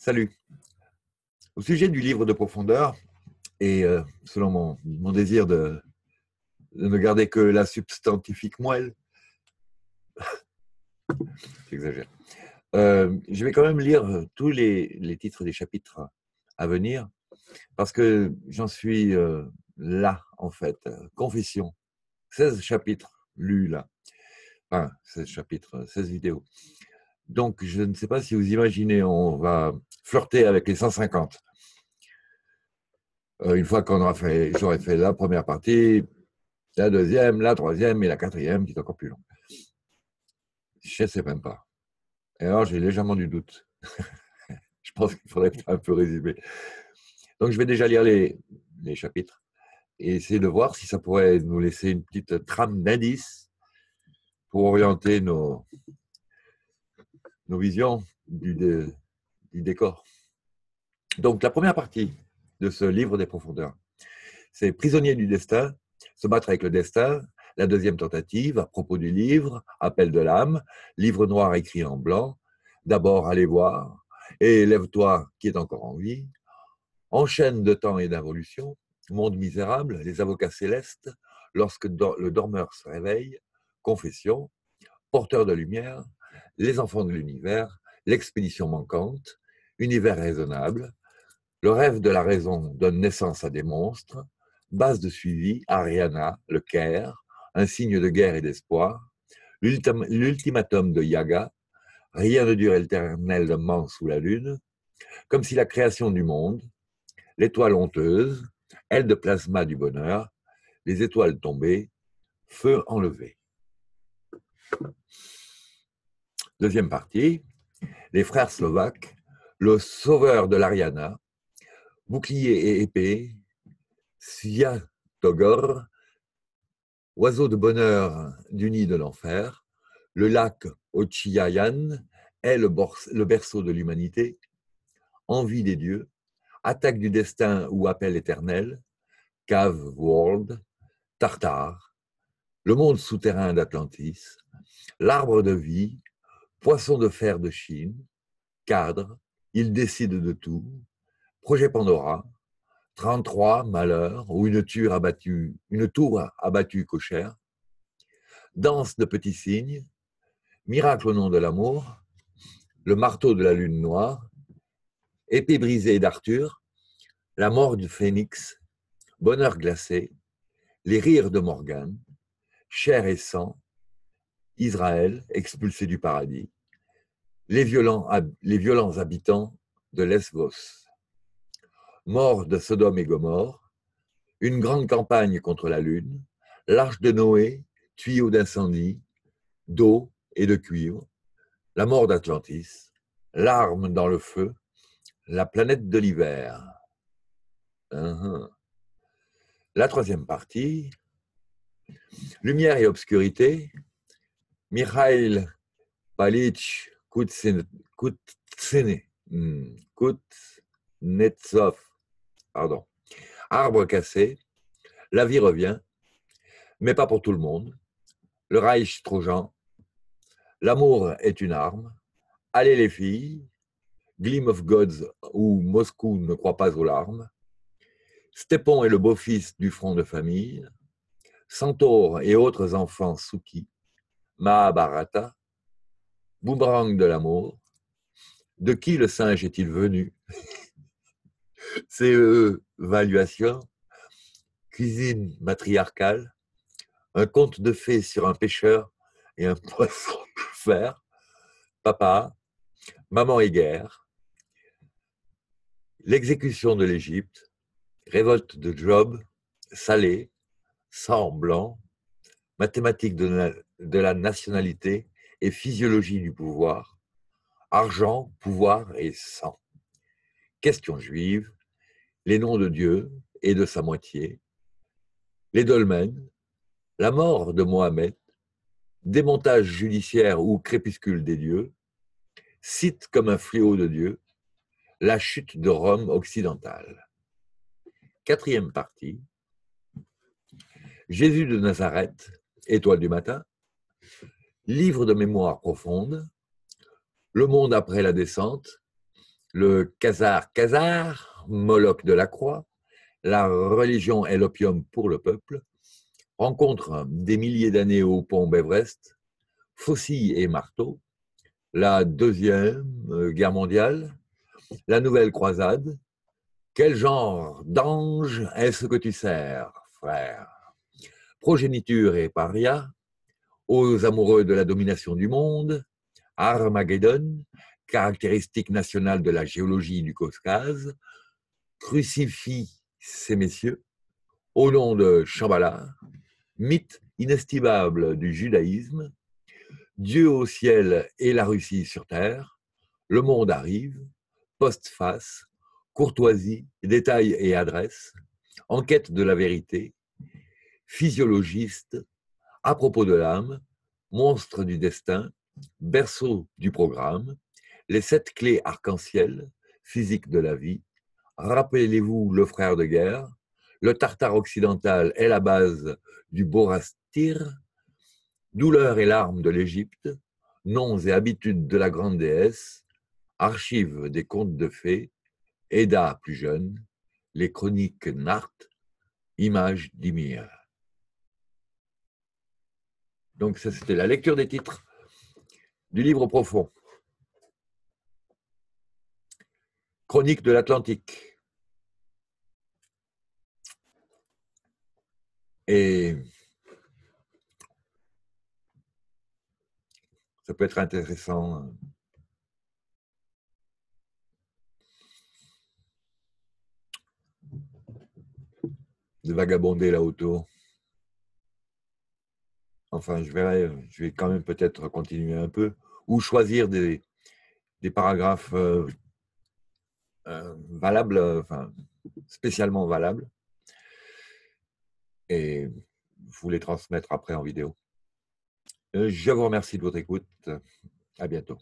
Salut. Au sujet du livre de profondeur, et selon mon désir de ne garder que la substantifique moelle, j'exagère, je vais quand même lire tous les titres des chapitres à venir, parce que j'en suis là, en fait. Confession, 16 chapitres lus là. Enfin, 16 chapitres, 16 vidéos. Donc, je ne sais pas si vous imaginez, on va flirter avec les 150. Une fois j'aurai fait la première partie, la deuxième, la troisième et la quatrième, qui est encore plus longue. Je ne sais même pas. Et alors, j'ai légèrement du doute. Je pense qu'il faudrait un peu résumer. Donc, je vais déjà lire les chapitres et essayer de voir si ça pourrait nous laisser une petite trame d'indices pour orienter nos visions du décor. Donc, la première partie de ce livre des profondeurs, c'est Prisonnier du destin, se battre avec le destin. La deuxième tentative, à propos du livre, Appel de l'âme, livre noir écrit en blanc. D'abord, allez voir, et lève-toi qui est encore en vie. Enchaîne de temps et d'involution, monde misérable, les avocats célestes, lorsque le dormeur se réveille, confession, porteur de lumière, les enfants de l'univers, l'expédition manquante, univers raisonnable, le rêve de la raison donne naissance à des monstres, base de suivi, Ariana, le Caire, un signe de guerre et d'espoir, l'ultimatum de Yaga, rien ne dure éternellement sous la lune, comme si la création du monde, l'étoile honteuse, aile de plasma du bonheur, les étoiles tombées, feu enlevé. Deuxième partie, les frères slovaques, le sauveur de l'Ariana, bouclier et épée, Sviatogor, oiseau de bonheur du nid de l'enfer, le lac Ochiayan est le berceau de l'humanité, envie des dieux, attaque du destin ou appel éternel, Cave World, Tartare, le monde souterrain d'Atlantis, l'arbre de vie, poisson de fer de Chine, cadre, il décide de tout, projet Pandora, 33, malheur, ou une tour abattue cochère, danse de petits signes, miracle au nom de l'amour, le marteau de la lune noire, épée brisée d'Arthur, la mort du phénix, bonheur glacé, les rires de Morgane, chair et sang, Israël expulsé du paradis, les violents habitants de Lesbos, mort de Sodome et Gomorre, une grande campagne contre la lune, l'arche de Noé, tuyau d'incendie, d'eau et de cuivre, la mort d'Atlantis, l'arme dans le feu, la planète de l'hiver. La troisième partie, lumière et obscurité, Mikhail Palitch Kuznetsov, pardon. Arbre cassé, la vie revient, mais pas pour tout le monde. Le Reich Trojan, l'amour est une arme. Allez les filles, Gleam of Gods ou Moscou ne croit pas aux larmes. Stépon est le beau-fils du front de famille. Centaure et autres enfants Suki. Mahabharata. Boomerang de l'amour. De qui le singe est-il venu? CE Valuation. Cuisine matriarcale. Un conte de fées sur un pêcheur et un poisson de fer. Papa. Maman et guerre. L'exécution de l'Égypte. Révolte de Job. Salé. Sang blanc. Mathématiques de la nationalité et physiologie du pouvoir, argent, pouvoir et sang. Question juive, les noms de Dieu et de sa moitié, les dolmens, la mort de Mohamed, démontage judiciaire ou crépuscule des dieux, cite comme un fléau de Dieu, la chute de Rome occidentale. Quatrième partie, Jésus de Nazareth, étoile du matin, livre de mémoire profonde, le monde après la descente, le Khazar, Moloch de la Croix, la religion est l'opium pour le peuple, rencontre des milliers d'années au pont Beverest, faucilles et marteaux, la Deuxième Guerre mondiale, la Nouvelle Croisade. Quel genre d'ange est-ce que tu sers, frère? Progéniture et paria, aux amoureux de la domination du monde, Armageddon, caractéristique nationale de la géologie du Caucase, crucifie ces messieurs, au nom de Shambhala, mythe inestimable du judaïsme, Dieu au ciel et la Russie sur terre, le monde arrive, postface, courtoisie, détail et adresse, enquête de la vérité, physiologiste, à propos de l'âme, monstre du destin, berceau du programme, les 7 clés arc-en-ciel, physique de la vie, rappelez-vous le frère de guerre, le Tartare occidental est la base du Borastir, douleur et larmes de l'Égypte, noms et habitudes de la grande déesse, archives des contes de fées, Eda plus jeune, les chroniques Nart, images d'Ymir. Donc ça, c'était la lecture des titres du livre profond. Chronique de l'Atlantique. Et ça peut être intéressant de vagabonder là autour. Enfin, je verrai, je vais quand même peut-être continuer un peu, ou choisir des paragraphes valables, enfin, spécialement valables, et vous les transmettre après en vidéo. Je vous remercie de votre écoute. À bientôt.